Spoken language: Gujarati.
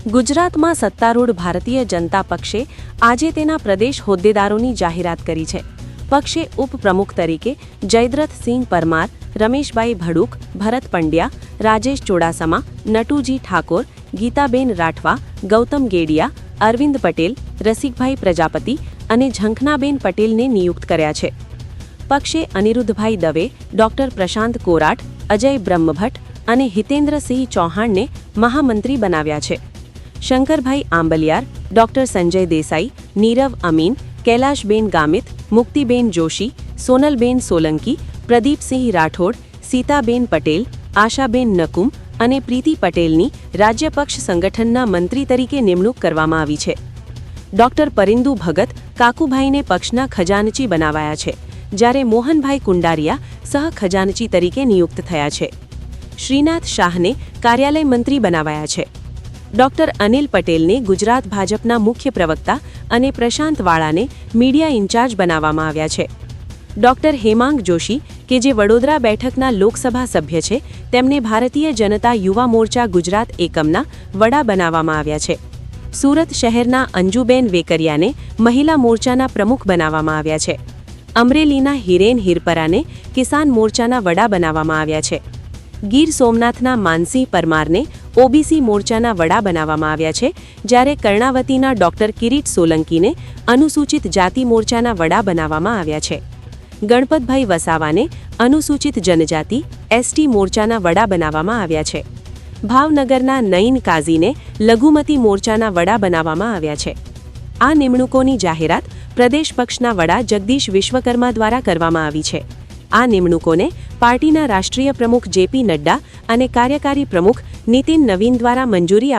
ગુજરાતમાં સત્તારૂઢ ભારતીય જનતા પક્ષે આજે તેના પ્રદેશ હોદ્દેદારોની જાહેરાત કરી છે. પક્ષે ઉપપ્રમુખ તરીકે જયદ્રથસિંહ પરમાર, રમેશભાઈ ભડુક, ભરત પંડ્યા, રાજેશ ચુડાસમા, નટુજી ઠાકોર, ગીતાબેન રાઠવા, ગૌતમ ગેડિયા, અરવિંદ પટેલ, રસિકભાઈ પ્રજાપતિ અને ઝંખનાબેન પટેલને નિયુક્ત કર્યા છે. પક્ષે અનિરુદ્ધભાઈ દવે, ડોક્ટર પ્રશાંત કોરાટ, અજય બ્રહ્મભટ્ટ અને હિતેન્દ્રસિંહ ચૌહાણને મહામંત્રી બનાવ્યા છે. શંકરભાઈ આંબલિયાર, ડોક્ટર સંજય દેસાઈ, નીરવ અમીન, કૈલાશબેન ગામિત, મુક્તિબેન જોશી, સોનલબેન સોલંકી, પ્રદીપસિંહ રાઠોડ, સીતાબેન પટેલ, આશાબેન નકુમ અને પ્રીતિ પટેલની રાજ્યપક્ષ સંગઠનના મંત્રી તરીકે નિમણૂક કરવામાં આવી છે. ડોક્ટર પરિંદુ ભગત કાકુભાઈને પક્ષના ખજાનચી બનાવાયા છે, જ્યારે મોહનભાઈ કુંડારિયા સહખજાનચી તરીકે નિયુક્ત થયા છે. શ્રીનાથ શાહને કાર્યાલય મંત્રી બનાવાયા છે. ડોક્ટર અનિલ પટેલને ગુજરાત ભાજપના મુખ્ય પ્રવક્તા અને પ્રશાંત વાળાને મીડિયા ઇન્ચાર્જ બનાવવામાં આવ્યા છે. ડોક્ટર હેમાંગ જોશી, કે જે વડોદરા બેઠકના લોકસભા સભ્ય છે, તેમને ભારતીય જનતા યુવા મોરચા ગુજરાત એકમના વડા બનાવવામાં આવ્યા છે. સુરત શહેરના અંજુબેન વેકરિયાને મહિલા મોરચાના પ્રમુખ બનાવવામાં આવ્યા છે. અમરેલીના હિરેન હિરપરાને કિસાન મોરચાના વડા બનાવવામાં આવ્યા છે. ગીર સોમનાથના માનસિંહ પરમારને ઓબીસી મોરચાના વડા બનાવવામાં આવ્યા છે, જ્યારે કર્ણાવતીના ડોક્ટર કિરીટ સોલંકીને અનુસૂચિત જાતિ મોરચાના વડા બનાવવામાં આવ્યા છે. ગણપતભાઈ વસાવાને અનુસૂચિત જનજાતિ એસટી મોરચાના વડા બનાવવામાં આવ્યા છે. ભાવનગરના નઈન કાઝીને લઘુમતી મોરચાના વડા બનાવવામાં આવ્યા છે. આ નિમણૂકોની જાહેરાત પ્રદેશ પક્ષના વડા જગદીશ વિશ્વકર્મા દ્વારા કરવામાં આવી છે. આ નિમણૂકોને પાર્ટીના રાષ્ટ્રીય પ્રમુખ જેપી નડ્ડા અને કાર્યકારી પ્રમુખ નીતિન નવીન દ્વારા મંજૂરી